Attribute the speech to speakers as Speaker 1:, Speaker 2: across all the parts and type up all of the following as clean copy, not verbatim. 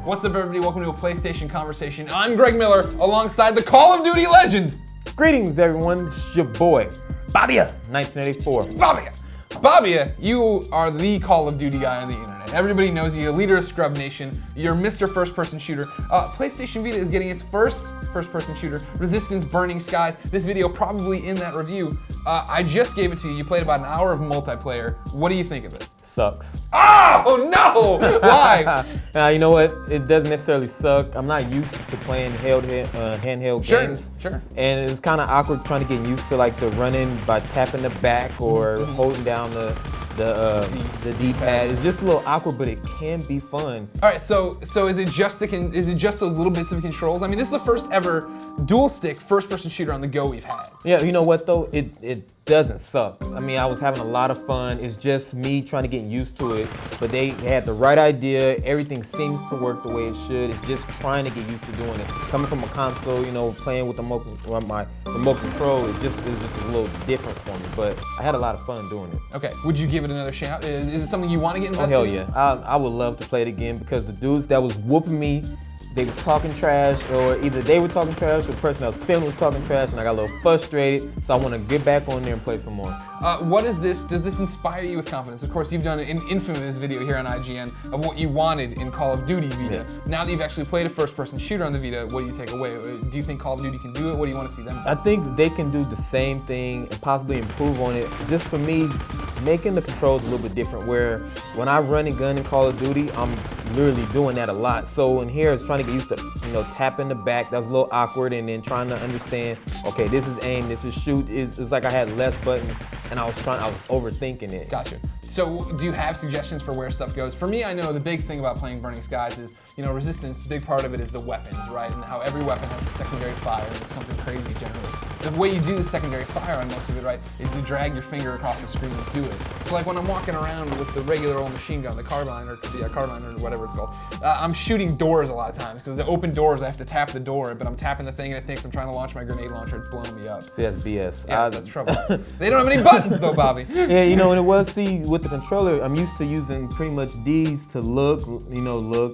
Speaker 1: What's up, everybody? Welcome to a PlayStation Conversation. I'm Greg Miller, alongside the Call of Duty legend.
Speaker 2: Greetings, everyone. It's your boy, Babia, 1984.
Speaker 1: Babia, you are the Call of Duty guy on the internet. Everybody knows you, leader of Scrub Nation. You're Mr. First-Person Shooter. PlayStation Vita is getting its first-person shooter, Resistance Burning Skies. This video probably in that review. I just gave it to you. You played about an hour of multiplayer. What do you think of it?
Speaker 2: Sucks.
Speaker 1: Oh no! Why?
Speaker 2: You know what? It doesn't necessarily suck. I'm not used to playing handheld games.
Speaker 1: Sure.
Speaker 2: And it's kind of awkward trying to get used to like the running by tapping the back or holding down the D-pad. It's just a little awkward, but it can be fun.
Speaker 1: All right, so is it just those little bits of controls? I mean, this is the first ever dual stick first-person shooter on the go we've had.
Speaker 2: Yeah, you know what though? It doesn't suck. I mean, I was having a lot of fun. It's just me trying to get used to it, but they had the right idea. Everything seems to work the way it should. It's just trying to get used to doing it. Coming from a console, you know, playing with my remote control, it was just a little different for me, but I had a lot of fun doing it.
Speaker 1: Okay, would you give it another shot? Is it something you want to get invested in?
Speaker 2: Oh hell yeah, I would love to play it again because the dudes that was whooping me, they was talking trash, or either they were talking trash or the person that was filming was talking trash, and I got a little frustrated, so I want to get back on there and play some more.
Speaker 1: What is this? Does this inspire you with confidence? Of course, you've done an infamous video here on IGN of what you wanted in Call of Duty Vita. Yeah. Now that you've actually played a first-person shooter on the Vita, what do you take away? Do you think Call of Duty can do it? What do you want to see them do?
Speaker 2: I think they can do the same thing and possibly improve on it. Just for me, making the controls a little bit different, where when I run and gun in Call of Duty, I'm literally doing that a lot. So in here, it's trying to get used to, you know, tapping the back. That was a little awkward, and then trying to understand, okay, this is aim, this is shoot. It's like I had less buttons, and I was overthinking it.
Speaker 1: Gotcha. So do you have suggestions for where stuff goes? For me, I know the big thing about playing Burning Skies is, you know, Resistance, big part of it is the weapons, right? And how every weapon has a secondary fire, and it's something crazy generally. The way you do the secondary fire on most of it, right, is to drag your finger across the screen and do it. So like when I'm walking around with the regular old machine gun, the carbine or whatever it's called, I'm shooting doors a lot of times, because the open doors, I have to tap the door, but I'm tapping the thing and it thinks I'm trying to launch my grenade launcher, it's blowing me up.
Speaker 2: See, that's BS.
Speaker 1: Yeah, that's trouble. They don't have any buttons though, Bobby.
Speaker 2: Yeah, you know, and it was, see, with the controller, I'm used to using pretty much D's to look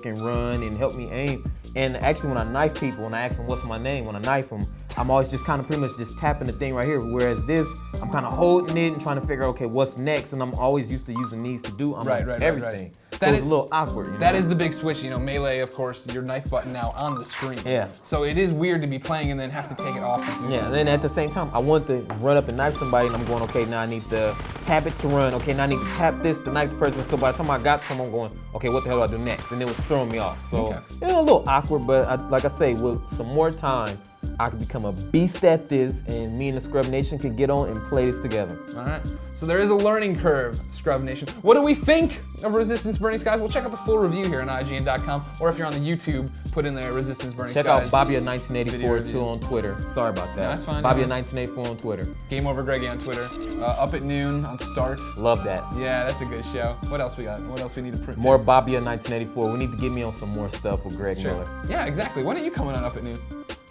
Speaker 2: and run and help me aim. And actually when I knife people, when I ask them what's my name, when I knife them, I'm always just kind of pretty much just tapping the thing right here. Whereas this, I'm kind of holding it and trying to figure out, okay, what's next? And I'm always used to using these to do almost everything. So it's a little awkward, you know?
Speaker 1: That is the big switch, you know, melee, of course, your knife button now on the screen.
Speaker 2: Yeah.
Speaker 1: So it is weird to be playing and then have to take it off to do something.
Speaker 2: Yeah, and then at the same time, I want to run up and knife somebody, and I'm going, okay, now I need to tap it to run. Okay, now I need to tap this to knife the person. So by the time I got to him, I'm going, okay, what the hell do I do next? And it was throwing me off. So it's a little awkward, but like I say, with some more time, I could become a beast at this, and me and the Scrub Nation could get on and play this together.
Speaker 1: All right. So there is a learning curve, Scrub Nation. What do we think of Resistance Burning Skies? We'll check out the full review here on IGN.com, or if you're on the YouTube, put in there Resistance Burning Skies.
Speaker 2: Check out Babia1984 too on Twitter. Sorry about that.
Speaker 1: No, that's fine.
Speaker 2: Babia1984 on Twitter.
Speaker 1: Game Over Greggy on Twitter. Up at noon on Start.
Speaker 2: Love that.
Speaker 1: Yeah, that's a good show. What else we got? What else we need to print?
Speaker 2: More Babia1984. We need to get me on some more stuff with Greg Miller.
Speaker 1: Yeah, exactly. When are you coming on Up at Noon?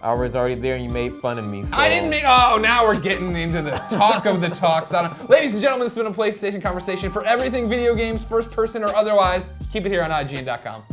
Speaker 2: I was already there and you made fun of me. So.
Speaker 1: I didn't make, oh, now we're getting into the talk of the talks. Ladies and gentlemen, this has been a PlayStation Conversation. For everything video games, first person or otherwise, keep it here on IGN.com.